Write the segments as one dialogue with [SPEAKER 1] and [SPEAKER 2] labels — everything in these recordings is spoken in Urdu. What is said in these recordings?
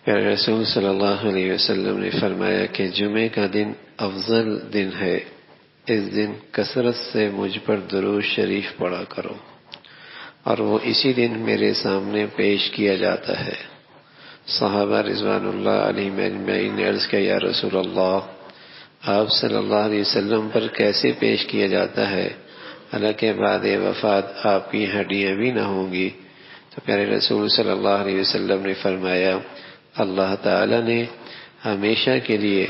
[SPEAKER 1] پیارے رسول صلی اللہ علیہ وسلم نے فرمایا کہ جمعے کا دن افضل دن ہے، اس دن کثرت سے مجھ پر درود شریف پڑھا کرو، اور وہ اسی دن میرے سامنے پیش کیا جاتا ہے۔ صحابہ رضوان اللہ علیہم اجمعین نے عرض کیا، یا رسول اللہ، آپ صلی اللہ علیہ وسلم پر کیسے پیش کیا جاتا ہے، حالانکہ بعد وفات آپ کی ہڈیاں بھی نہ ہوں گی؟ تو پیارے رسول صلی اللہ علیہ وسلم نے فرمایا، اللہ تعالی نے ہمیشہ کے لیے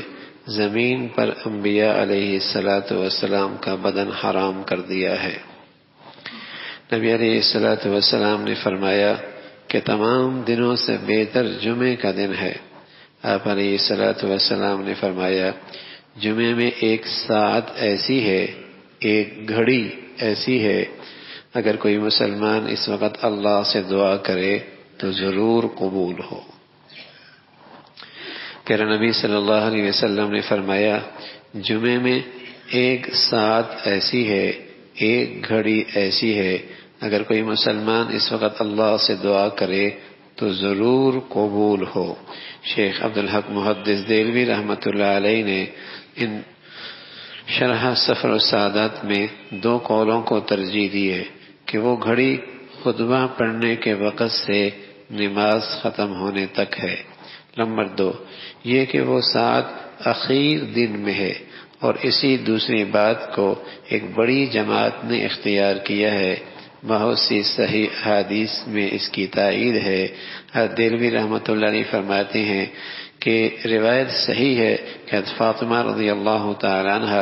[SPEAKER 1] زمین پر انبیاء علیہ الصلاۃ والسلام کا بدن حرام کر دیا ہے۔ نبی علیہ الصلاۃ والسلام نے فرمایا کہ تمام دنوں سے بہتر جمعے کا دن ہے۔ آپ علیہ الصلاۃ والسلام نے فرمایا، جمعے میں ایک ساعت ایسی ہے، ایک گھڑی ایسی ہے، اگر کوئی مسلمان اس وقت اللہ سے دعا کرے تو ضرور قبول ہو۔ پھر نبی صلی اللہ علیہ وسلم نے فرمایا، جمعے میں ایک ساعت ایسی ہے، ایک گھڑی ایسی ہے، اگر کوئی مسلمان اس وقت اللہ سے دعا کرے تو ضرور قبول ہو۔ شیخ عبدالحق محدث دہلوی رحمۃ اللہ علیہ نے ان شرح سفر السعادات میں دو قولوں کو ترجیح دی ہے کہ وہ گھڑی خطبہ پڑھنے کے وقت سے نماز ختم ہونے تک ہے۔ نمبر 2، یہ کہ وہ ساعت اخیر دن میں ہے، اور اسی دوسری بات کو ایک بڑی جماعت نے اختیار کیا ہے۔ بہت سی صحیح حدیث میں اس کی تائید ہے۔ دہلوی رحمۃ اللہ علیہ فرماتے ہیں کہ روایت صحیح ہے کہ فاطمہ رضی اللہ تعالی عنہ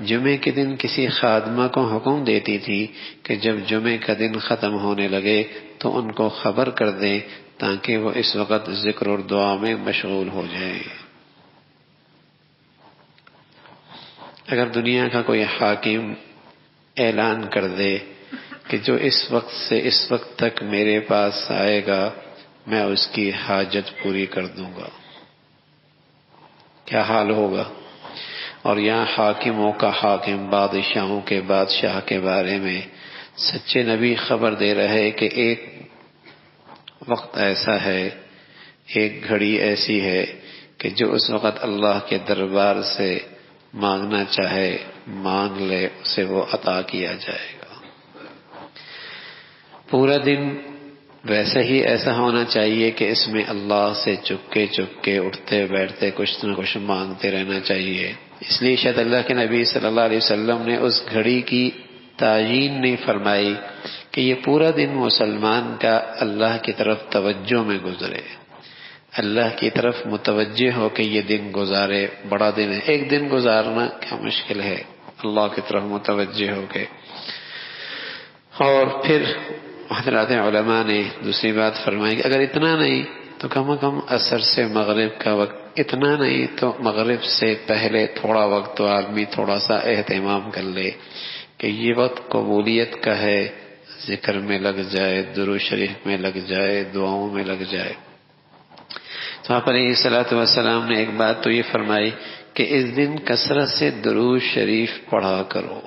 [SPEAKER 1] جمعے کے دن کسی خادمہ کو حکم دیتی تھی کہ جب جمعے کا دن ختم ہونے لگے تو ان کو خبر کر دیں تاکہ وہ اس وقت ذکر اور دعا میں مشغول ہو جائیں۔ اگر دنیا کا کوئی حاکم اعلان کر دے کہ جو اس وقت سے اس وقت تک میرے پاس آئے گا میں اس کی حاجت پوری کر دوں گا، کیا حال ہوگا؟ اور یہاں حاکموں کا حاکم، بادشاہوں کے بادشاہ کے بارے میں سچے نبی خبر دے رہے کہ ایک وقت ایسا ہے، ایک گھڑی ایسی ہے کہ جو اس وقت اللہ کے دربار سے مانگنا چاہے مانگ لے، اسے وہ عطا کیا جائے گا۔ پورا دن ویسے ہی ایسا ہونا چاہیے کہ اس میں اللہ سے چپکے چپکے اٹھتے بیٹھتے کچھ نہ کچھ مانگتے رہنا چاہیے۔ اس لیے شاید اللہ کے نبی صلی اللہ علیہ وسلم نے اس گھڑی کی تعیین نہیں فرمائی کہ یہ پورا دن مسلمان کا اللہ کی طرف توجہ میں گزرے، اللہ کی طرف متوجہ ہو کے یہ دن گزارے۔ بڑا دن ہے، ایک دن گزارنا کیا مشکل ہے، اللہ کی طرف متوجہ ہو کے۔ اور پھر حضرات علماء نے دوسری بات فرمائی کہ اگر اتنا نہیں تو کم از کم عصر سے مغرب کا وقت، اتنا نہیں تو مغرب سے پہلے تھوڑا وقت تو آدمی تھوڑا سا اہتمام کر لے کہ یہ وقت قبولیت کا ہے، ذکر میں لگ جائے، درود شریف میں لگ جائے، دعاؤں میں لگ جائے۔ تو آپ علیہ الصلوۃ والسلام نے ایک بات تو یہ فرمائی کہ اس دن کثرت سے درود شریف پڑھا کرو،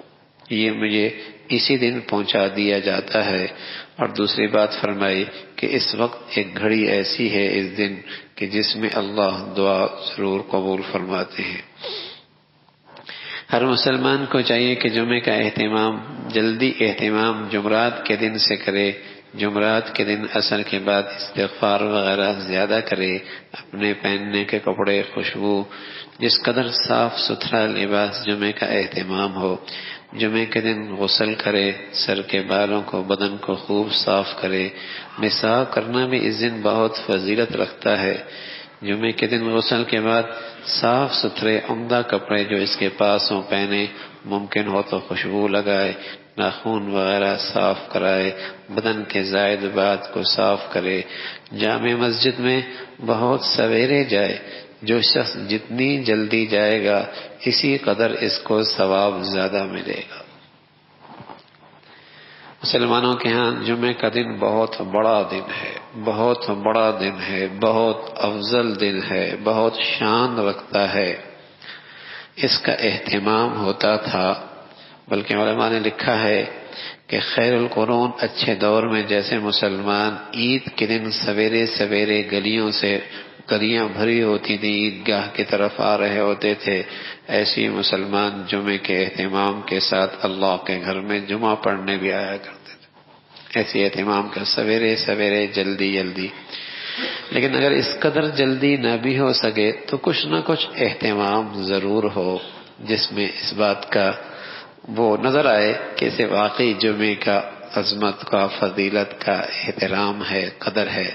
[SPEAKER 1] یہ مجھے اسی دن پہنچا دیا جاتا ہے۔ اور دوسری بات فرمائی کہ اس وقت ایک گھڑی ایسی ہے اس دن کہ جس میں اللہ دعا ضرور قبول فرماتے ہیں۔ ہر مسلمان کو چاہیے کہ جمعے کا اہتمام، جلدی اہتمام جمعرات کے دن سے کرے۔ جمعرات کے دن عصر کے بعد استغفار وغیرہ زیادہ کرے، اپنے پہننے کے کپڑے، خوشبو، جس قدر صاف ستھرا لباس جمعے کا اہتمام ہو۔ جمعے کے دن غسل کرے، سر کے بالوں کو، بدن کو خوب صاف کرے۔ مسواک کرنا بھی اس دن بہت فضیلت رکھتا ہے۔ جمعے کے دن غسل کے بعد صاف ستھرے عمدہ کپڑے جو اس کے پاس ہوں پہنے، ممکن ہو تو خوشبو لگائے، ناخن وغیرہ صاف کرائے، بدن کے زائد بات کو صاف کرے۔ جامع مسجد میں بہت سویرے جائے، جو شخص جتنی جلدی جائے گا اسی قدر اس کو ثواب زیادہ ملے گا۔ مسلمانوں کے ہاں جمعے کا دن بہت بڑا دن ہے، بہت بڑا دن ہے، بہت افضل دن ہے، بہت شان رکھتا ہے، اس کا اہتمام ہوتا تھا۔ بلکہ علماء نے لکھا ہے کہ خیر القرون اچھے دور میں جیسے مسلمان عید کے دن سویرے سویرے گلیوں سے گلیاں بھری ہوتی تھیں، عیدگاہ کی طرف آ رہے ہوتے تھے، ایسی مسلمان جمعے کے اہتمام کے ساتھ اللہ کے گھر میں جمعہ پڑھنے بھی آیا کرتے تھے، ایسی اہتمام کا سویرے سویرے جلدی جلدی۔ لیکن اگر اس قدر جلدی نہ بھی ہو سکے تو کچھ نہ کچھ اہتمام ضرور ہو جس میں اس بات کا وہ نظر آئے کہ اسے واقعی جمعے کا عظمت کا، فضیلت کا احترام ہے، قدر ہے۔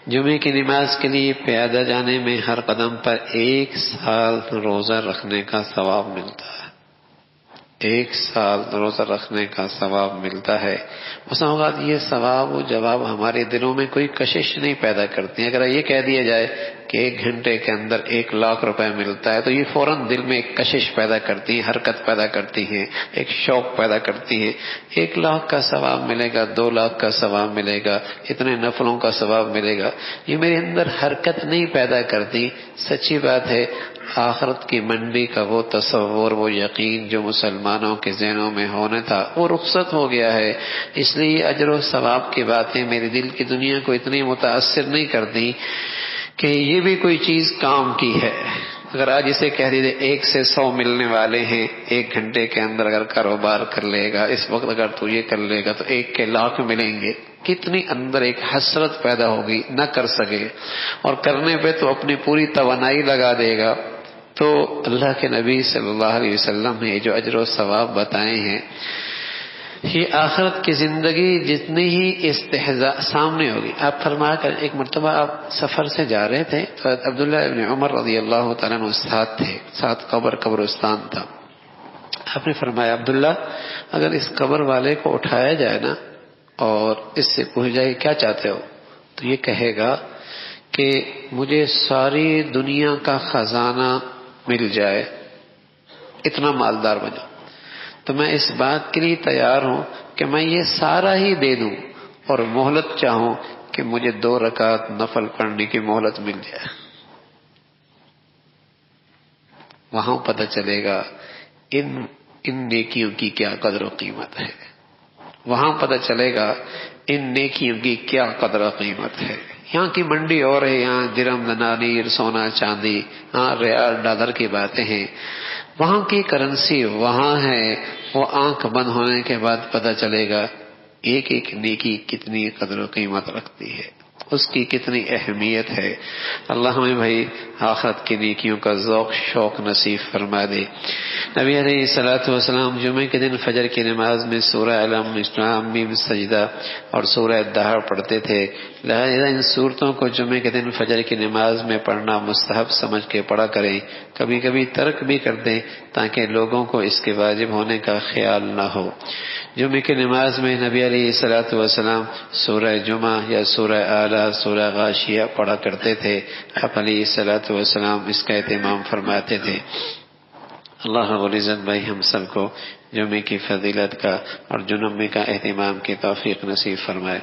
[SPEAKER 1] جمعے کی نماز کے لیے پیادہ جانے میں ہر قدم پر 1 سال روزہ رکھنے کا ثواب ملتا ہے، 1 سال روزہ رکھنے کا ثواب ملتا ہے۔ اس اوقات یہ ثواب و جواب ہمارے دلوں میں کوئی کشش نہیں پیدا کرتی۔ اگر یہ کہہ دیا جائے کہ 1 گھنٹے کے اندر 1 لاکھ روپے ملتا ہے تو یہ فوراً دل میں ایک کشش پیدا کرتی ہیں، حرکت پیدا کرتی ہیں، ایک شوق پیدا کرتی ہیں۔ 1 لاکھ کا ثواب ملے گا، 2 لاکھ کا ثواب ملے گا، اتنے نفلوں کا ثواب ملے گا، یہ میرے اندر حرکت نہیں پیدا کرتی۔ سچی بات ہے، آخرت کی منڈی کا وہ تصور، وہ یقین جو مسلمانوں کے ذہنوں میں ہونا تھا وہ رخصت ہو گیا ہے۔ اس لیے اجر و ثواب کی باتیں میرے دل کی دنیا کو اتنی متاثر نہیں کرتی کہ یہ بھی کوئی چیز کام کی ہے۔ اگر آج اسے کہہ دیجیے 1 سے 100 ملنے والے ہیں، 1 گھنٹے کے اندر اگر کاروبار کر لے گا، اس وقت اگر تو یہ کر لے گا تو 1 کے لاکھ ملیں گے، کتنی اندر ایک حسرت پیدا ہوگی، نہ کر سکے، اور کرنے پہ تو اپنی پوری توانائی لگا دے گا۔ تو اللہ کے نبی صلی اللہ علیہ وسلم نے جو اجر و ثواب بتائے ہیں، یہ آخرت کی زندگی جتنی ہی استحضاء سامنے ہوگی۔ آپ فرما کر ایک مرتبہ آپ سفر سے جا رہے تھے تو عبداللہ ابن عمر رضی اللہ تعالیٰ عنہ ساتھ تھے، ساتھ قبرستان تھا۔ آپ نے فرمایا عبداللہ اگر اس قبر والے کو اٹھایا جائے نا اور اس سے پوچھ جائے کیا چاہتے ہو تو یہ کہے گا کہ مجھے ساری دنیا کا خزانہ مل جائے، اتنا مالدار بنو، تو میں اس بات کے لیے تیار ہوں کہ میں یہ سارا ہی دے دوں اور مہلت چاہوں کہ مجھے 2 رکعت نفل پڑھنے کی مہلت مل جائے۔ وہاں پتہ چلے گا ان نیکیوں کی کیا قدر و قیمت ہے، وہاں پتہ چلے گا ان نیکیوں کی کیا قدر و قیمت ہے۔ یہاں کی منڈی اور ہے، یہاں درہم دنانیر، سونا چاندی، ہاں ریال ڈالر کی باتیں ہیں، وہاں کی کرنسی وہاں ہے، وہ آنکھ بند ہونے کے بعد پتہ چلے گا ایک ایک نیکی کتنی قدر و قیمت رکھتی ہے، اس کی کتنی اہمیت ہے۔ اللہ ہمیں بھائی آخرت کی نیکیوں کا ذوق شوق نصیب فرما دے۔ نبی علیہ الصلوۃ والسلام جمعے کے دن فجر کی نماز میں سورہ علم، اسلام، میم، سجدہ اور سورہ دہر پڑھتے تھے، لہذا ان صورتوں کو جمعے کے دن فجر کی نماز میں پڑھنا مستحب سمجھ کے پڑھا کریں، کبھی کبھی ترک بھی کر دیں تاکہ لوگوں کو اس کے واجب ہونے کا خیال نہ ہو۔ جمعے کی نماز میں نبی علیہ الصلوۃ والسلام سورہ جمعہ یا سورہ اعلیٰ، سورہ غاشیہ پڑھا کرتے تھے۔ آپ علیہ الصلوۃ والسلام اس کا اہتمام فرماتے تھے۔ اللہ رب العزت بھائی ہم سب کو جمعے کی فضیلت کا اور جمعے کا اہتمام کی توفیق نصیب فرمائے۔